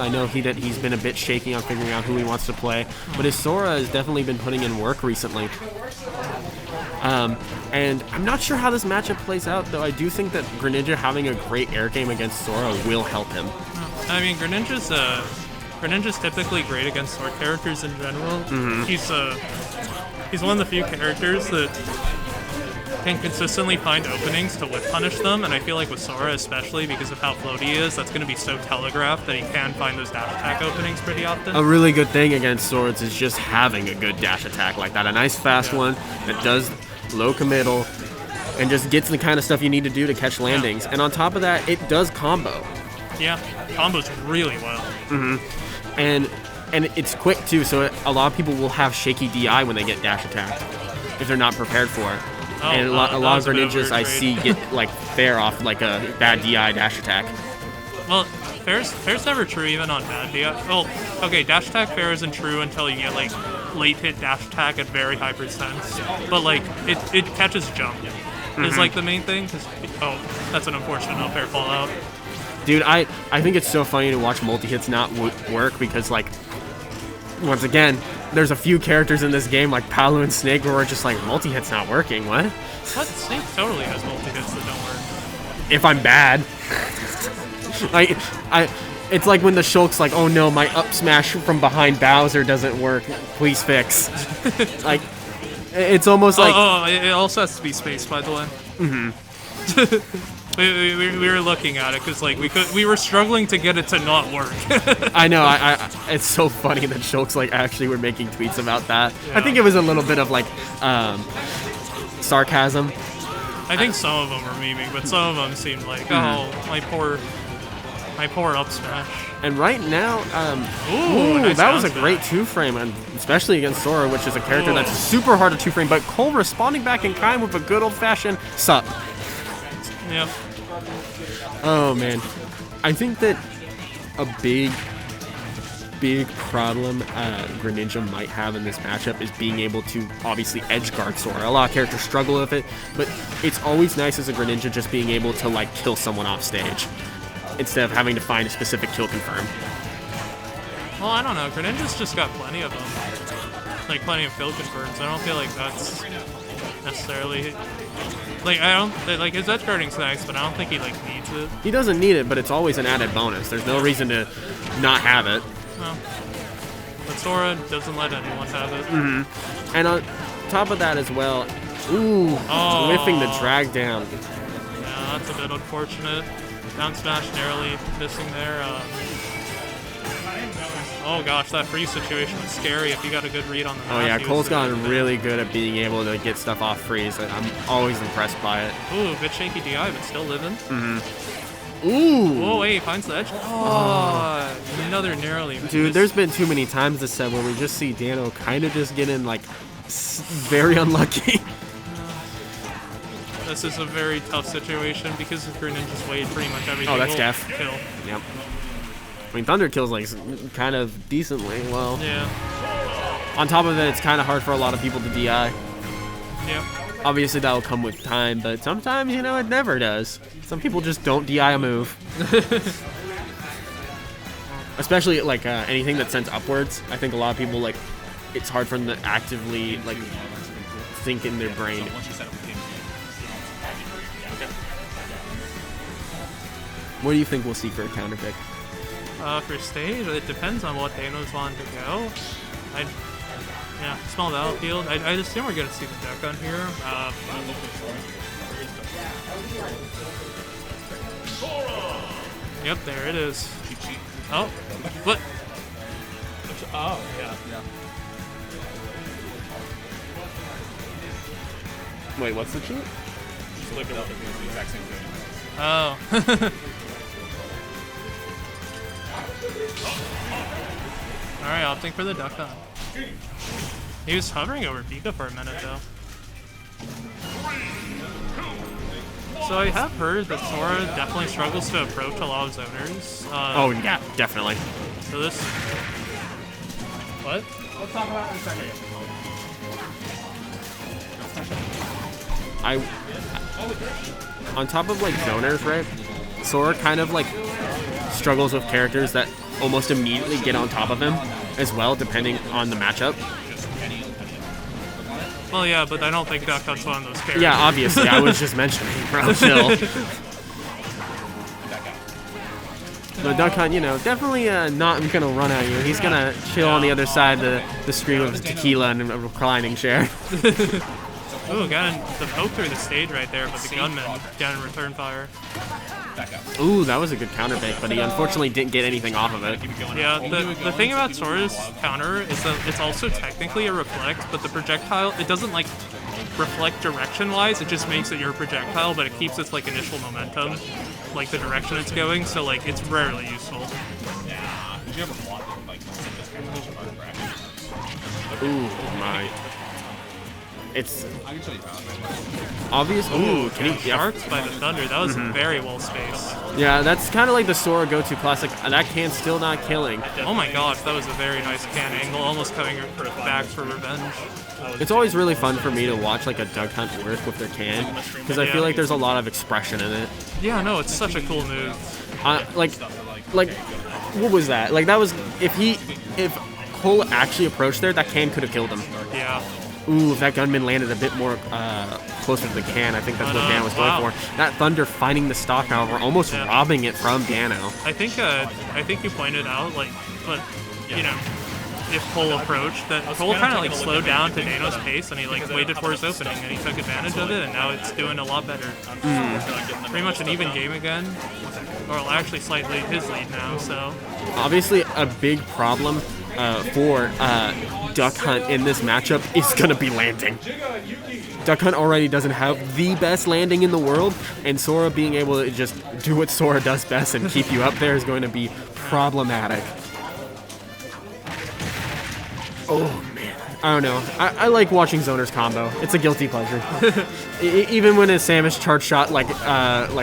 I know he's been a bit shaky on figuring out who he wants to play, but his Sora has definitely been putting in work recently. And I'm not sure how this matchup plays out, though I do think that Greninja having a great air game against Sora will help him. I mean, Greninja's typically great against sword characters in general. He's one of the few characters that can consistently find openings to whip punish them, and I feel like with Sora, especially because of how floaty he is, that's going to be so telegraphed that he can find those dash attack openings pretty often. A really good thing against swords is just having a good dash attack like that. A nice fast one that does low committal and just gets the kind of stuff you need to do to catch landings. And on top of that, it does combo. Yeah, combos really well. And it's quick too, so a lot of people will have shaky DI when they get dash attacked if they're not prepared for it. And a lot of Greninjas I see get like fair off like a bad DI dash attack. Well, fair's never true even on bad DI. Well, okay, dash attack fair isn't true until you get like late hit dash attack at very high percents. But like it catches jump is like the main thing. That's an unfortunate unfair fallout. Dude, I think it's so funny to watch multi-hits not work because, like, once again, there's a few characters in this game, like Palu and Snake, where we're just like, multi-hit's not working, what? What? Snake totally has multi-hits that don't work. If I'm bad. It's like when the Shulk's like, oh no, my up smash from behind Bowser doesn't work, please fix. Like, it's almost like... Oh, it also has to be space, by the way. We were looking at it because like we were struggling to get it to not work. I know. It's so funny that Shulk's like actually were making tweets about that. Yeah. I think it was a little bit of like sarcasm. I think some of them were memeing, but some of them seemed like, oh, my poor up smash. And right now, nice that was a bounce great back. two-frame, and especially against Sora, which is a character that's super hard to two-frame. But Cole responding back in kind with a good old-fashioned sup. Yep. Oh man, I think that a big problem Greninja might have in this matchup is being able to obviously edge guard Sora. A lot of characters struggle with it, but it's always nice as a Greninja just being able to like kill someone off stage instead of having to find a specific kill confirm. Well, I don't know. Greninja's just got plenty of them, like plenty of kill confirms. I don't feel like that's necessarily. Like, like, his edge guarding's nice, but I don't think he, like, needs it. He doesn't need it, but it's always an added bonus. There's no reason to not have it. No. But Sora doesn't let anyone have it. And on top of that as well, whiffing the drag down. Yeah, that's a bit unfortunate. Down smash narrowly missing there. Oh gosh, that freeze situation was scary if you got a good read on the map. Oh yeah, Cole's gotten really good at being able to get stuff off freeze. I'm always impressed by it. Ooh, bit shaky DI, but still living. Ooh! Oh wait, he finds the edge. Oh, another narrowly. Dude, there's been too many times this set where we just see Dano kind of just getting like very unlucky. This is a very tough situation because of Greninja's weight, pretty much everything. Oh, that's def. Kill. Yep. I mean, Thunder kills like kind of decently well. Yeah. On top of it, it's kind of hard for a lot of people to DI. Yeah. Obviously, that will come with time, but sometimes, you know, it never does. Some people just don't DI a move. Especially, like, anything that sends upwards. I think a lot of people, like, it's hard for them to actively, like, think in their brain. What do you think we'll see for a counter pick? For stage, it depends on what Dano's wanting to go. Yeah, small battlefield. I assume we're going to see the deck on here. Yep, there it is. Oh, what? Oh, yeah. Wait, what's the cheat? Just look it up and do the exact same thing. Oh. Alright, opting for the duck on. He was hovering over Pika for a minute though. So I have heard that Sora definitely struggles to approach a lot of zoners. Oh yeah, definitely. So this... What? We'll talk about it in a second. On top of like zoners, right? Sora kind of like struggles with characters that almost immediately get on top of him as well, depending on the matchup. Well, yeah, but I don't think Duck Hunt's one of those characters. Yeah, obviously. I was just mentioning, bro. Chill. But Duck Hunt, you know, definitely not going to run at you. He's going to chill on the other side of the stream of tequila and a reclining chair. Ooh, got the poke through the stage right there, but the gunman got in return fire. Ooh, that was a good counter pick, but he unfortunately didn't get anything off of it. Yeah, the thing about Sora's counter is that it's also technically a reflect, but the projectile, it doesn't like reflect direction-wise, it just makes it your projectile, but it keeps its like initial momentum, like the direction it's going, so like it's rarely useful. Ooh, my. It's obvious. Ooh, can he? Sharks by the Thunder. That was very well spaced. Yeah, that's kind of like the Sora go-to classic. That can's still not killing. Oh my gosh, that was a very nice can angle, almost coming back for revenge. It's always really fun for me to watch like a Duck Hunt work with their can, because I feel like there's a lot of expression in it. Yeah, no, it's such a cool move. Like, what was that? Like that was if Cole actually approached there, that can could have killed him. Yeah. Ooh, if that gunman landed a bit more closer to the can, I think that's what Dan was going for. That Thunder finding the stock, however, almost robbing it from Dano. I think you pointed out, like, but, you know, if Cole approached, that Cole kind of, like, slowed down to Dano's pace, and he, like, waited for his opening, and he took advantage of it, and now it's doing a lot better. Pretty much an even game again, or actually slightly his lead now, so. Obviously, a big problem for Duck Hunt in this matchup is going to be landing. Duck Hunt already doesn't have the best landing in the world, and Sora being able to just do what Sora does best and keep you up there is going to be problematic. Oh, man. I don't know. I like watching Zoners combo. It's a guilty pleasure. Even when it's Samus charge shot, like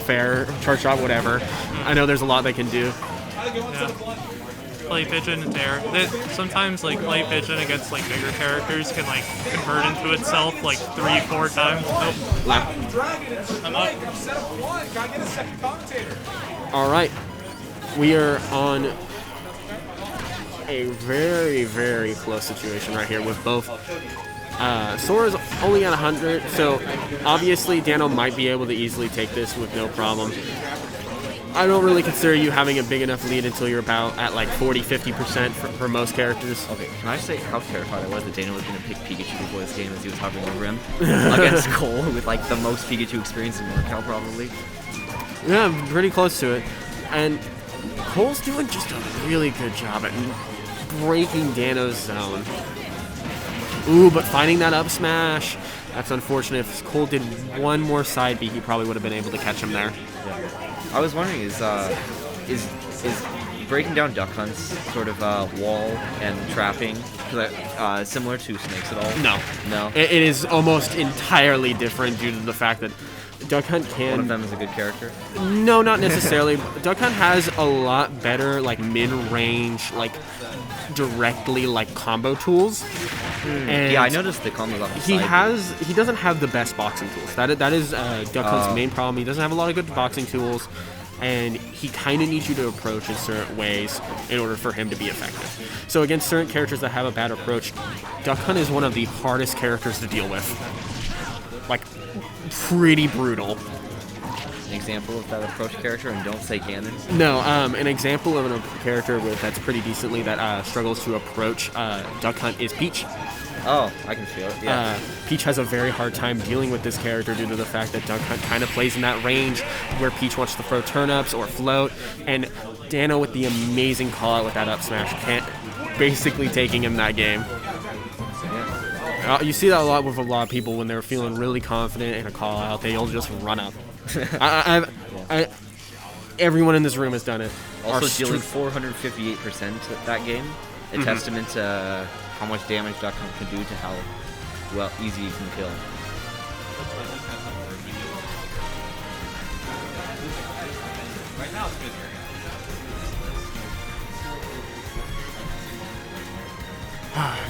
fair, charge shot, whatever. I know there's a lot they can do. Yeah. Play pigeon and air. Sometimes like play pigeon against like bigger characters can like convert into itself like 3-4 times. I'm up. All right, we are on a very, very close situation right here with both. Sora's only at 100, so obviously Dano might be able to easily take this with no problem. I don't really consider you having a big enough lead until you're about at like 40-50% for most characters. Okay, can I say how terrified I was that Dano was going to pick Pikachu before this game as he was hovering over him against Cole with like the most Pikachu experience in NorCal probably. Yeah, pretty close to it. And Cole's doing just a really good job at breaking Dano's zone. Ooh, but finding that up smash. That's unfortunate. If Cole did one more side B, he probably would have been able to catch him there. Yeah. I was wondering, is breaking down Duck Hunt's sort of wall and trapping similar to Snakes at all? No. No? It is almost entirely different due to the fact that Duck Hunt can... One of them is a good character? No, not necessarily. Duck Hunt has a lot better, like, mid-range, like, directly, like, combo tools. And yeah, I noticed the combos on the side. He doesn't have the best boxing tools. That is Duck Hunt's main problem. He doesn't have a lot of good boxing tools, and he kind of needs you to approach in certain ways in order for him to be effective. So against certain characters that have a bad approach, Duck Hunt is one of the hardest characters to deal with. Like, pretty brutal. An example of that approach character, and don't say Ganon? No, an example of a character that's pretty decently that struggles to approach Duck Hunt is Peach. Oh, I can feel it, yeah. Peach has a very hard time dealing with this character due to the fact that Duck Hunt kind of plays in that range where Peach wants to throw turnips or float, and Dano with the amazing call-out with that up smash basically taking him that game. You see that a lot with a lot of people when they're feeling really confident in a call-out, they'll just run up. Everyone in this room has done it. Also dealing 458% that game, a testament to how much damage Duck Hunt can do to how easy you can kill.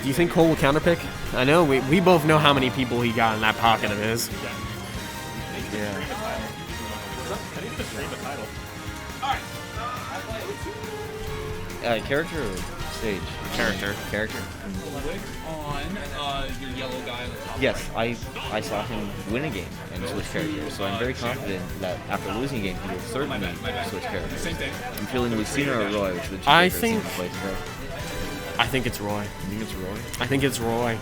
Do you think Cole will counterpick? I know we both know how many people he got in that pocket of his. Yeah. Character or stage? Character. Character. Click on your yellow guy on the top. Yes, I saw him win a game and switch characters, so I'm very confident that after losing a game, he will certainly switch characters. Same thing. I'm feeling Lucina or Roy, which would you I prefer think- to play today? I think it's Roy. I think it's Roy. I think it's Roy.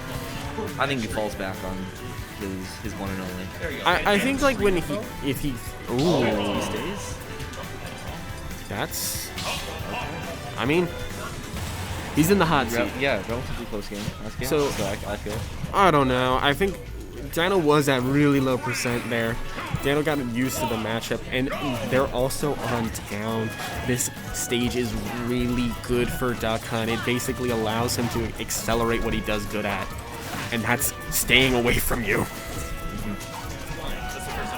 I think he falls back on his one and only. There you go. I think like when if he Oh, he ooh, stays? that's. I mean, he's in the hot seat. Yeah, relatively close game. Last game. So- I feel. I don't know. I think Dano was at really low percent there. Dano got used to the matchup, and they're also on town. This stage is really good for Duck Hunt. It basically allows him to accelerate what he does good at, and that's staying away from you.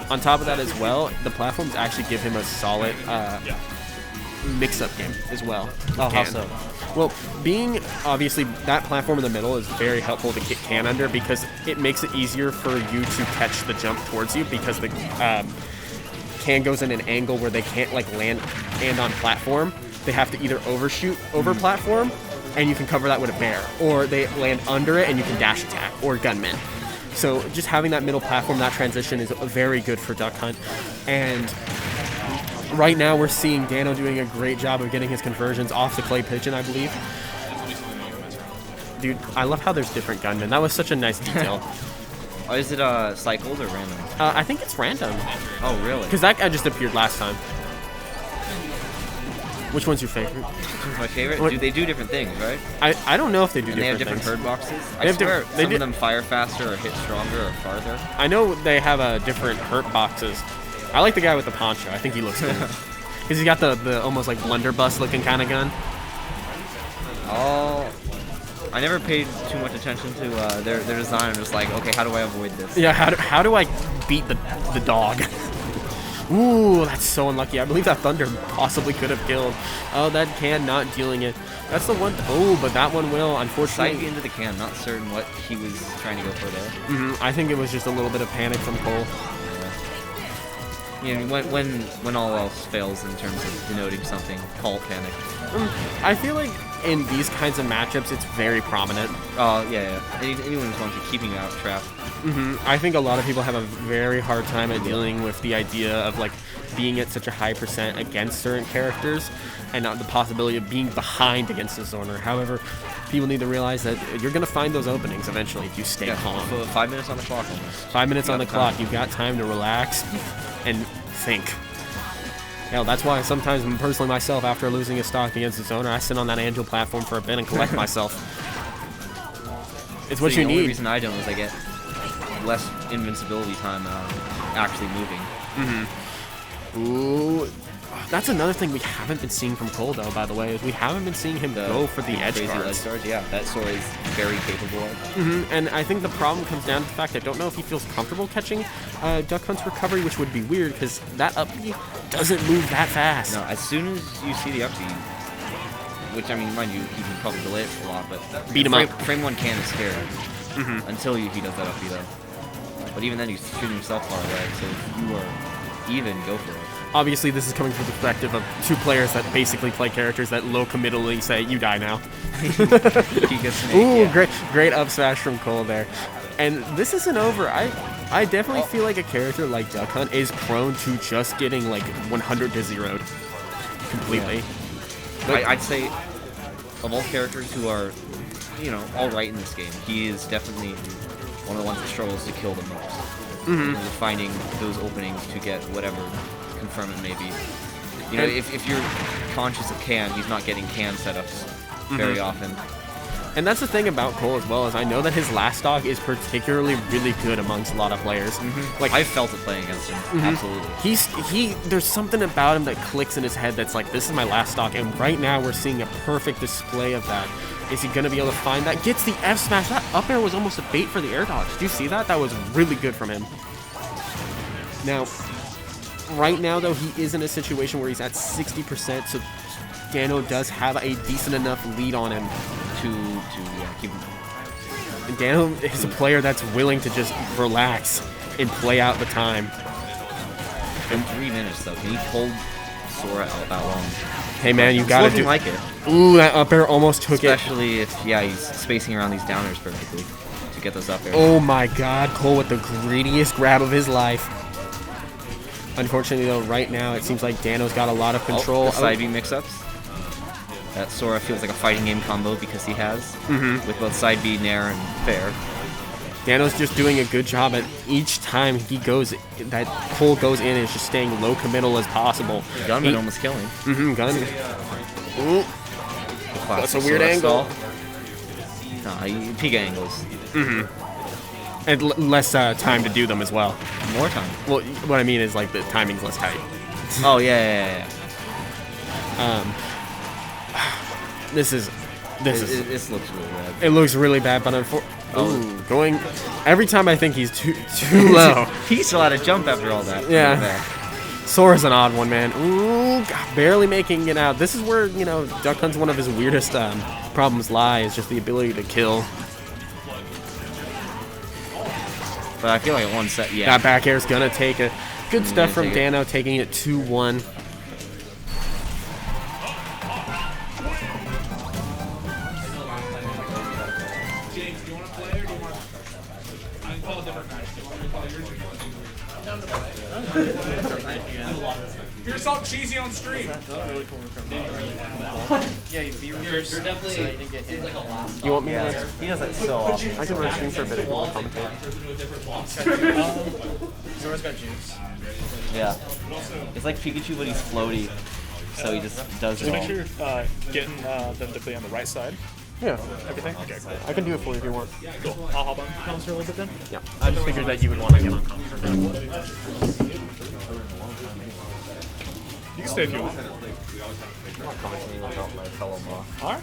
On top of that as well, the platforms actually give him a solid mix-up game as well. Oh, how Can. so? Well, being obviously that platform in the middle is very helpful to kick Can under because it makes it easier for you to catch the jump towards you because the Can goes in an angle where they can't like land on platform. They have to either overshoot over platform and you can cover that with a bear, or they land under it and you can dash attack or gunman. So just having that middle platform, that transition is very good for Duck Hunt. And right now we're seeing Dano doing a great job of getting his conversions off the clay pigeon, I believe. Dude, I love how there's different gunmen. That was such a nice detail. Oh, is it cycled or random? I think it's random. Oh, really? Because that guy just appeared last time. Which one's your favorite? My favorite? What- Do they do different things, right? I don't know if they do And they have different different things. herd boxes? They I have swear, different- they some do- of them fire faster or hit stronger or farther. I know they have different hurt boxes. I like the guy with the poncho. I think he looks cool. Because he's got the almost like blunderbuss looking kind of gun. Oh, I never paid too much attention to their design. I'm just like, okay, how do I avoid this? Yeah, how do I beat the dog? Ooh, that's so unlucky. I believe that thunder possibly could have killed. Oh, that Can not dealing it. That's the one. Oh, but that one will, Sight unfortunately. into the can. Not certain what he was trying to go for there. I think it was just a little bit of panic from Cole. Yeah, when all else fails in terms of denoting something, call it panic. I feel like in these kinds of matchups, it's very prominent. Oh yeah. Anyone who's going to keeping you out trapped. I think a lot of people have a very hard time at dealing with the idea of like being at such a high percent against certain characters and not the possibility of being behind against this owner. However, people need to realize that you're going to find those openings eventually if you stay calm. So 5 minutes on the clock almost. 5 minutes on the got clock. time. You've got time to relax and think. Hell, that's why sometimes, personally myself, after losing a stock against its owner, I sit on that angel platform for a bit and collect myself. It's what See, you the only need. reason I don't is I get less invincibility time actually moving. Ooh, that's another thing we haven't been seeing from Cole, though, by the way, is we haven't been seeing him go for the edge crazy guards. edge guards. Yeah, that Sora is very capable of. And I think the problem comes down to the fact I don't know if he feels comfortable catching Duck Hunt's recovery, which would be weird because that up B doesn't move that fast. No, as soon as you see the up B, which I mean, mind you, he can probably delay it a lot, but Beat him frame, up. Frame one can is scary until he does that up B though. But even then, he's shooting himself far away. So if you are even, go for it. Obviously, this is coming from the perspective of two players that basically play characters that low committally say, you die now. He gets an Ooh, egg, yeah. great up smash from Cole there. And this isn't over. I definitely feel like a character like Duck Hunt is prone to just getting like 100 to 0'd completely. But I'd say of all characters who are, all right in this game, he is definitely one of the ones that struggles to kill the most. Finding those openings to get whatever confirm it may be. If you're conscious of can, he's not getting can setups very often. And that's the thing about Cole as well, is I know that his last stock is particularly really good amongst a lot of players. Like I've felt it playing against him. Absolutely. There's something about him that clicks in his head that's like, this is my last stock, and right now we're seeing a perfect display of that. Is he going to be able to find that? Gets the F smash. That up air was almost a bait for the air dodge. Did you see that? That was really good from him. Now, right now though, he is in a situation where he's at 60%, so Dano does have a decent enough lead on him to keep him. And Dano is a player that's willing to just relax and play out the time. In 3 minutes though, can he hold Sora out that long. Hey man, you It's gotta looking do. like it, Ooh, that up air almost took it. especially if he's spacing around these downers perfectly to get those up airs. Oh my God, Cole with the greediest grab of his life. Unfortunately though, right now it seems like Dano's got a lot of control. The side B mix-ups. That Sora feels like a fighting game combo because he has with both side B, Nair, and Fair. Dano's just doing a good job at each time he goes, that Cole goes in and is just staying low committal as possible. Gunman almost killing. Gun. Ooh, that's a weird angle. Peak angles. And less time to do them as well. More time. Well, what I mean is like the timing's less tight. Oh yeah. This This looks really bad. it looks really bad, but going every time I think he's too low. He still had to jump after all that. Yeah. Really bad. Sora's an odd one, man. Ooh, God, barely making it out. This is where, Duck Hunt's one of his weirdest problems lie, is just the ability to kill. But I feel like one set, yeah. That back air's gonna take it. Good stuff from take it. Dano, taking it 2-1. You're so cheesy on stream. You want me to He does that so often. I can run stream for a bit if you want to commentate. Zora's got juice. Yeah. It's like Pikachu, but he's floaty. So he just does it all. Make sure you're getting them to play on the right side. Yeah, Everything? Okay, cool. I can do it for you if you want. Cool. I'll hop on comms for a little bit then. Yeah, I just figured that you would want to get on comms. You can stay if you want. Alright.